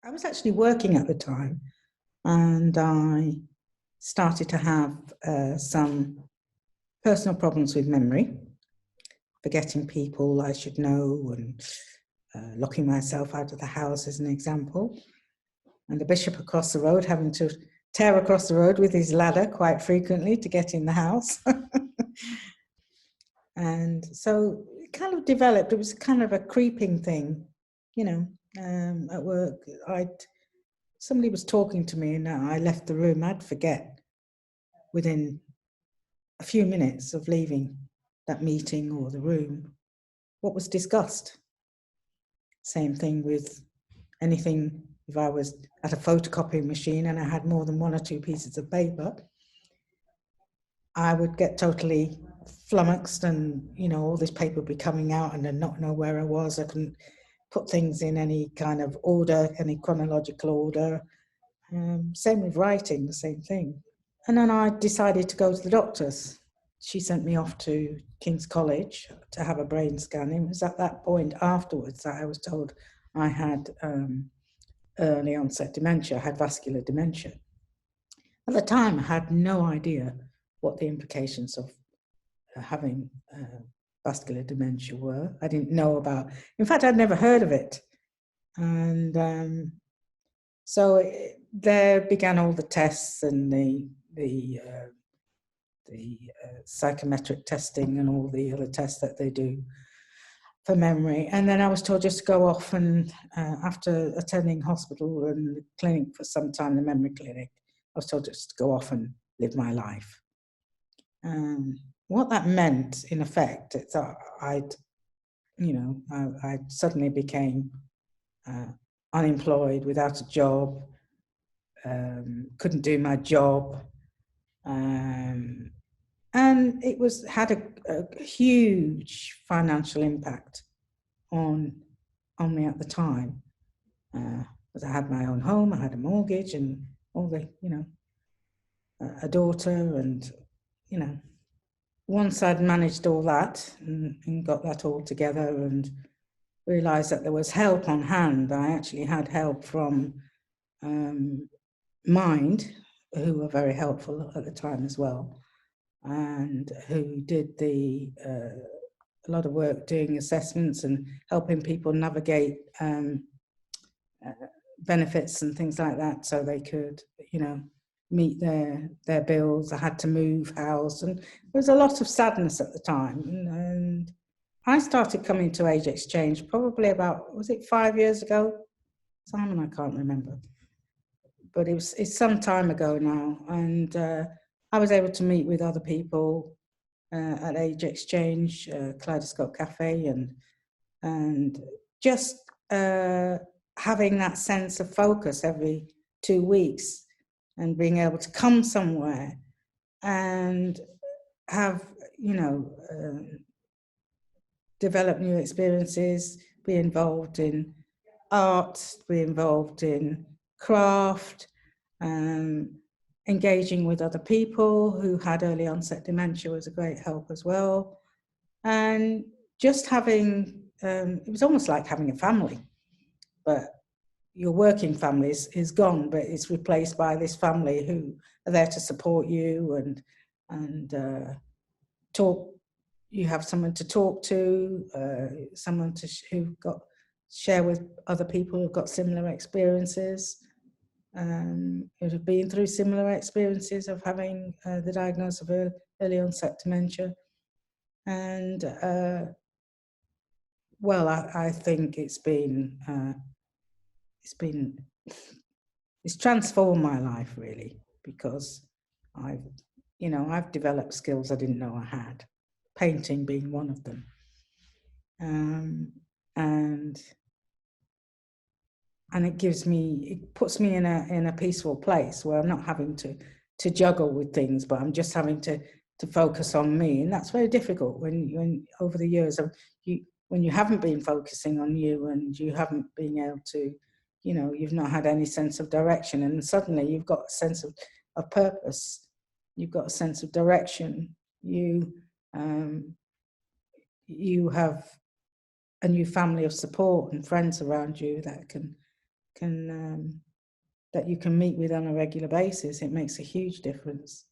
I was actually working at the time, and I started to have some personal problems with memory, forgetting people I should know, and locking myself out of the house as an example. And the bishop across the road having to tear across the road with his ladder quite frequently to get in the house. And so it kind of developed, it was kind of a creeping thing, you know, at work. Somebody was talking to me and I left the room, I'd forget within a few minutes of leaving that meeting or the room what was discussed. Same thing with anything. If I was at a photocopying machine and I had more than one or two pieces of paper, I would get totally flummoxed, and all this paper would be coming out and then not know where I was. I couldn't put things in any kind of order, any chronological order. Same with writing, the same thing. And then I decided to go to the doctors. She sent me off to King's College to have a brain scan. It was at that point afterwards that I was told I had early onset dementia, I had vascular dementia. At the time, I had no idea what the implications of having vascular dementia were. I didn't know about, in fact, I'd never heard of it. And so there began all the tests and the psychometric testing and all the other tests that they do for memory. And then I was told just to go off, and after attending hospital and the clinic for some time, the memory clinic, I was told just to go off and live my life. What that meant, in effect, is that I suddenly became unemployed, without a job, couldn't do my job, and it had a huge financial impact on me at the time, because I had my own home, I had a mortgage, and all the a daughter, and once I'd managed all that and got that all together and realized that there was help on hand. I actually had help from Mind, who were very helpful at the time as well, and who did a lot of work doing assessments and helping people navigate benefits and things like that, so they could, meet their bills. I had to move house, and there was a lot of sadness at the time. And I started coming to Age Exchange probably about, was it 5 years ago? Simon, I can't remember. But it's some time ago now. And I was able to meet with other people at Age Exchange, Kaleidoscope Café, and just having that sense of focus every 2 weeks, and being able to come somewhere and have, develop new experiences, be involved in art, be involved in craft, engaging with other people who had early onset dementia was a great help as well. And just having, it was almost like having a family, but your working family is gone, but it's replaced by this family who are there to support you and talk. You have someone to talk to, someone who share with other people who've got similar experiences, who have been through similar experiences of having the diagnosis of early onset dementia. And well, I think it's transformed my life, really, because I've developed skills I didn't know I had, painting being one of them. And it puts me in a peaceful place where I'm not having to juggle with things, but I'm just having to focus on me. And that's very difficult when over the years when you haven't been focusing on you, and you haven't been able to, you've not had any sense of direction, and suddenly you've got a sense of purpose, you've got a sense of direction, you have a new family of support and friends around you that can that you can meet with on a regular basis, it makes a huge difference.